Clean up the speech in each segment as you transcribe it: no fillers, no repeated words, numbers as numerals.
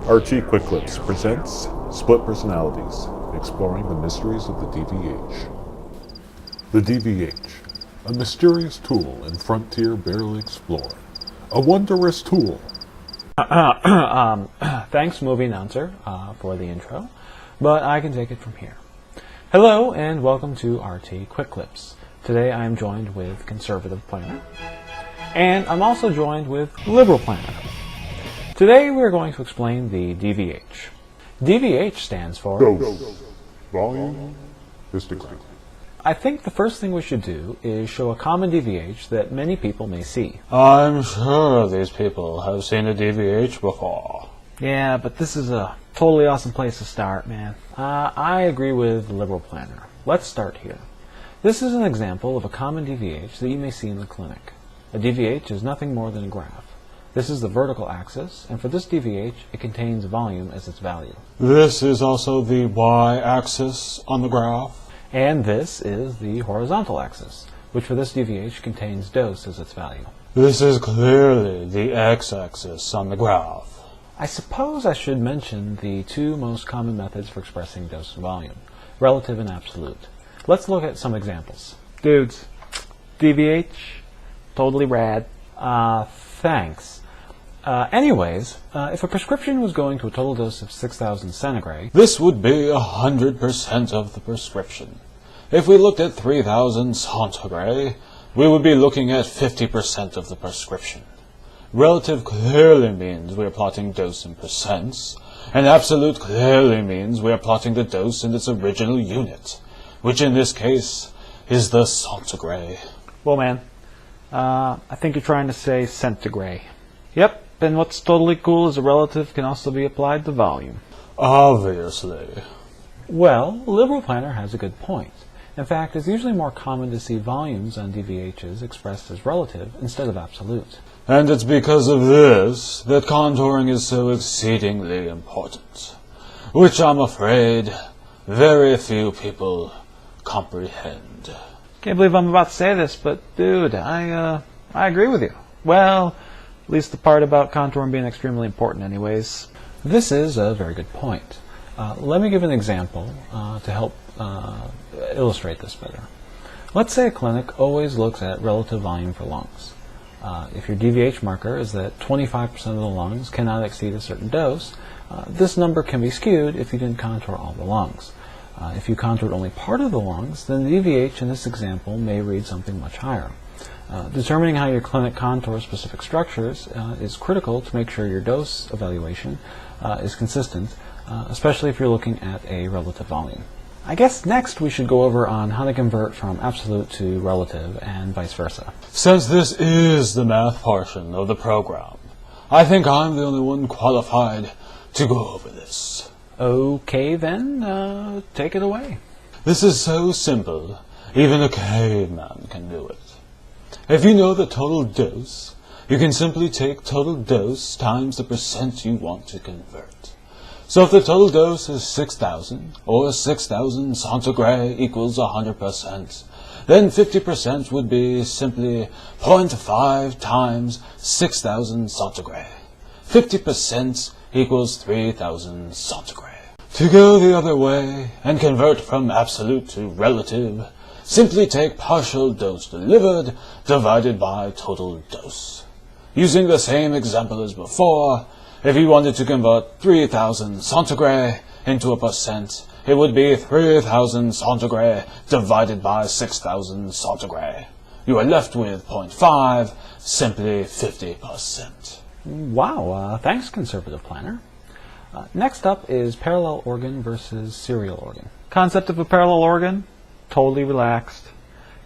RT Quick Clips presents Split Personalities, exploring the mysteries of the DVH. The DVH, a mysterious tool and frontier barely explored. A wondrous tool. Thanks, movie announcer, for the intro, but I can take it from here. Hello, and welcome to RT Quick Clips. Today I am joined with Conservative Planner, and I'm also joined with Liberal Planner. Today we're going to explain the DVH. DVH stands for Dose. Volume. Histogram. I think the first thing we should do is show a common DVH that many people may see. I'm sure these people have seen a DVH before. Yeah, but this is a totally awesome place to start, man. I agree with the Liberal Planner. Let's start here. This is an example of a common DVH that you may see in the clinic. A DVH is nothing more than a graph. This is the vertical axis, and for this DVH, it contains volume as its value. This is also the y-axis on the graph. And this is the horizontal axis, which for this DVH contains dose as its value. This is clearly the x-axis on the graph. I suppose I should mention the two most common methods for expressing dose and volume, relative and absolute. Let's look at some examples. Dudes, DVH, totally rad. Thanks. Anyways, if a prescription was going to a total dose of 6,000 centigrade, This would be 100% of the prescription. If we looked at 3,000 centigrade, we would be looking at 50% of the prescription. Relative clearly means we are plotting dose in percents, and absolute clearly means we are plotting the dose in its original unit, which in this case is the centigrade. well, man, I think you're trying to say centigrade. Yep, and what's totally cool is a relative can also be applied to volume. Obviously. Well, Liberal Planner has a good point. In fact, it's usually more common to see volumes on DVHs expressed as relative instead of absolute. And it's because of this that contouring is so exceedingly important, which I'm afraid very few people comprehend. Can't believe I'm about to say this, but dude, I agree with you. Well, at least the part about contouring being extremely important anyways. This is a very good point. Let me give an example to help illustrate this better. Let's say a clinic always looks at relative volume for lungs. If your DVH marker is that 25% of the lungs cannot exceed a certain dose, this number can be skewed if you didn't contour all the lungs. If you contoured only part of the lungs, then the DVH in this example may read something much higher. Determining how your clinic contours specific structures is critical to make sure your dose evaluation is consistent, especially if you're looking at a relative volume. I guess next we should go over on how to convert from absolute to relative and vice versa. Since this is the math portion of the program, I think I'm the only one qualified to go over this. Okay then, take it away. This is so simple, even a caveman can do it. If you know the total dose, you can simply take total dose times the percent you want to convert. So if the total dose is 6,000, or 6,000 centigrade equals 100%, then 50% would be simply 0.5 times 6,000 centigrade. 50% equals 3,000 centigrade. To go the other way and convert from absolute to relative, simply take partial dose delivered divided by total dose. Using the same example as before, if you wanted to convert 3,000 centigrade into a percent, it would be 3,000 centigrade divided by 6,000 centigrade. You are left with 0.5, simply 50%. Wow, thanks, Conservative Planner. Next up is parallel organ versus serial organ. Concept of a parallel organ? Totally relaxed.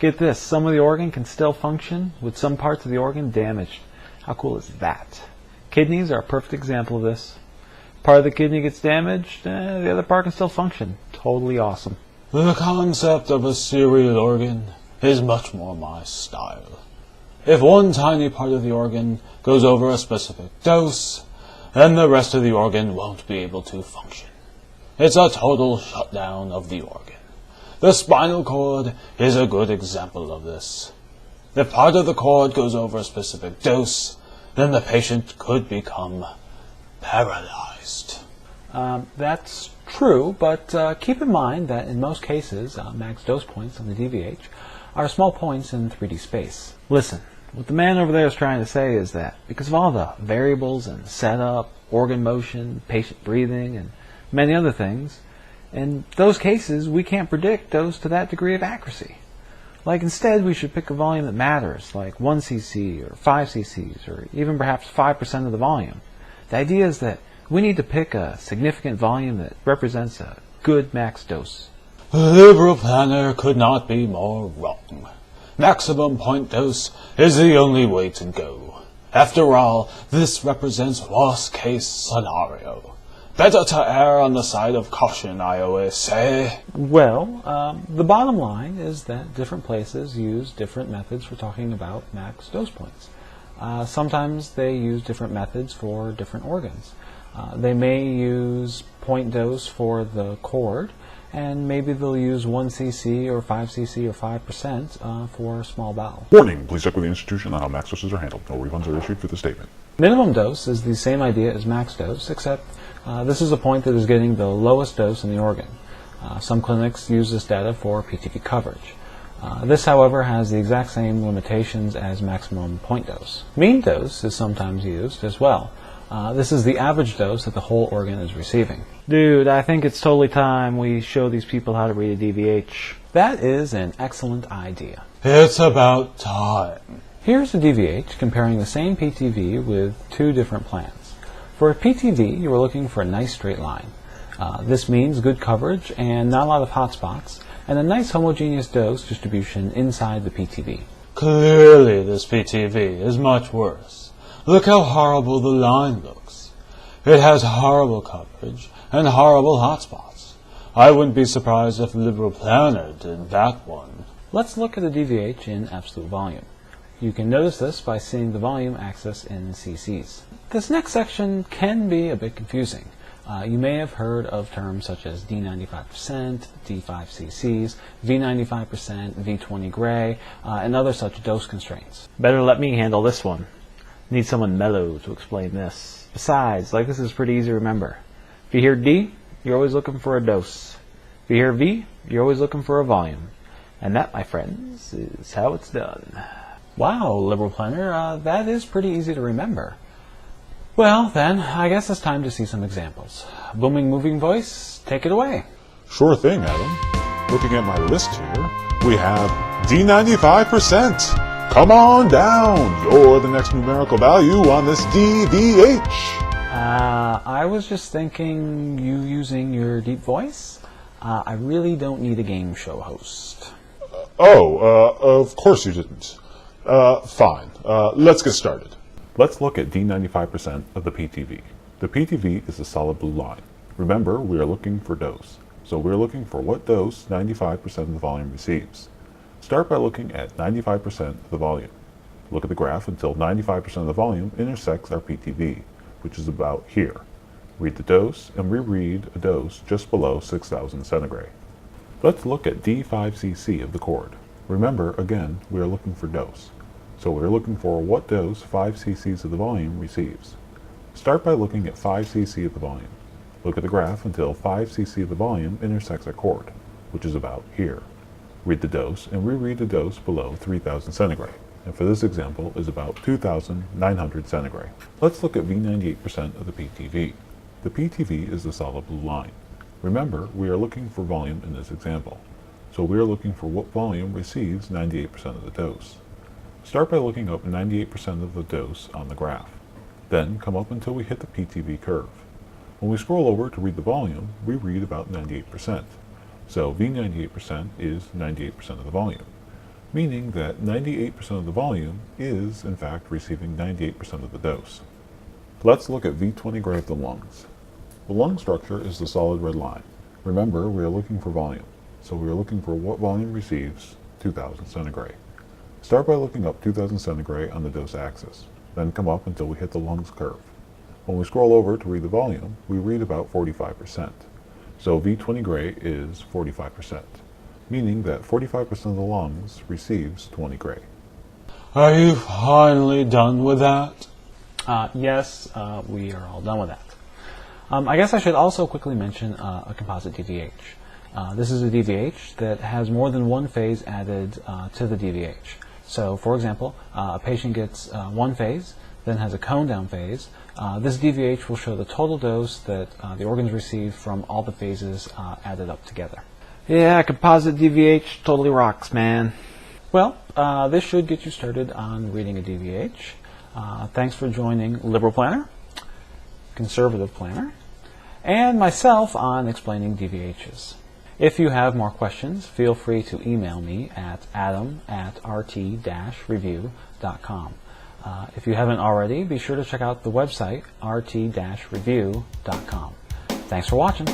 Get this, some of the organ can still function with some parts of the organ damaged. How cool is that? Kidneys are a perfect example of this. Part of the kidney gets damaged, the other part can still function. Totally awesome. The concept of a serial organ is much more my style. If one tiny part of the organ goes over a specific dose, then the rest of the organ won't be able to function. It's a total shutdown of the organ. The spinal cord is a good example of this. If part of the cord goes over a specific dose, then the patient could become paralyzed. waste. That's true, but keep in mind that in most cases, max dose points on the DVH are small points in 3D space. Listen, what the man over there is trying to say is that because of all the variables and setup, organ motion, patient breathing, and many other things, in those cases we can't predict dose to that degree of accuracy. Like instead we should pick a volume that matters, like 1 cc or 5 cc's or even perhaps 5% of the volume. The idea is that we need to pick a significant volume that represents a good max dose. The liberal planner could not be more wrong. Maximum point dose is the only way to go. After all, this represents worst case scenario. Better to err on the side of caution, I always say. Well, the bottom line is that different places use different methods for talking about max dose points. Sometimes they use different methods for different organs. They may use point dose for the cord, and maybe they'll use 1 cc or 5 cc or 5% for small bowel. Warning, please check with the institution on how max doses are handled. No refunds are issued for the statement. Minimum dose is the same idea as max dose, except this is a point that is getting the lowest dose in the organ. Some clinics use this data for PTV coverage. This, however, has the exact same limitations as maximum point dose. Mean dose is sometimes used as well. This is the average dose that the whole organ is receiving. Dude, I think it's totally time we show these people how to read a DVH. That is an excellent idea. It's about time. Here's a DVH comparing the same PTV with two different plans. For a PTV, you are looking for a nice straight line. This means good coverage and not a lot of hot spots, and a nice homogeneous dose distribution inside the PTV. Clearly this PTV is much worse. Look how horrible the line looks. It has horrible coverage and horrible hotspots. I wouldn't be surprised if Liberal Planner did that one. Let's look at a DVH in absolute volume. You can notice this by seeing the volume axis in cc's. This next section can be a bit confusing. You may have heard of terms such as D95%, D5cc's, V95%, V20 gray, and other such dose constraints. Better let me handle this one. Need someone mellow to explain this. Besides, like this is pretty easy to remember. If you hear D, you're always looking for a dose. If you hear V, you're always looking for a volume. And that, my friends, is how it's done. Wow, Liberal Planner, that is pretty easy to remember. Well, then, I guess it's time to see some examples. Booming moving voice, take it away. Sure thing, Adam. Looking at my list here, we have D95%. Come on down. You're the next numerical value on this DVH. I was just thinking you using your deep voice. I really don't need a game show host. Of course you didn't. Fine. Let's get started. Let's look at D95% of the PTV. The PTV is a solid blue line. Remember, we are looking for dose. So we're looking for what dose 95% of the volume receives. Start by looking at 95% of the volume. Look at the graph until 95% of the volume intersects our PTV, which is about here. Read the dose and reread a dose just below 6,000 centigrade. Let's look at D5cc of the cord. Remember, again, we are looking for dose. So we're looking for what dose 5 cc's of the volume receives. Start by looking at 5 cc of the volume. Look at the graph until 5 cc of the volume intersects our cord, which is about here. Read the dose and reread the dose below 3,000 centigrade, and for this example is about 2,900 centigrade. Let's look at V98% of the PTV. The PTV is the solid blue line. Remember, we are looking for volume in this example, so we are looking for what volume receives 98% of the dose. Start by looking up 98% of the dose on the graph. Then come up until we hit the PTV curve. When we scroll over to read the volume, we read about 98%. So V98% is 98% of the volume, meaning that 98% of the volume is, in fact, receiving 98% of the dose. Let's look at V20 gray of the lungs. The lung structure is the solid red line. Remember, we are looking for volume, so we are looking for what volume receives 2,000 centigrade. Start by looking up 2,000 centigrade on the dose axis, then come up until we hit the lungs curve. When we scroll over to read the volume, we read about 45%. So V20 gray is 45%, meaning that 45% of the lungs receives 20 gray. Are you finally done with that? Yes, we are all done with that. I guess I should also quickly mention a composite DVH. This is a DVH that has more than one phase added to the DVH. So, for example, a patient gets one phase, then has a cone down phase. This DVH will show the total dose that the organs receive from all the phases added up together. Yeah, composite DVH totally rocks, man. Well, this should get you started on reading a DVH. Thanks for joining Liberal Planner, Conservative Planner, and myself on explaining DVHs. If you have more questions, feel free to email me at adam@rt-review.com. If you haven't already, be sure to check out the website rt-review.com. Thanks for watching.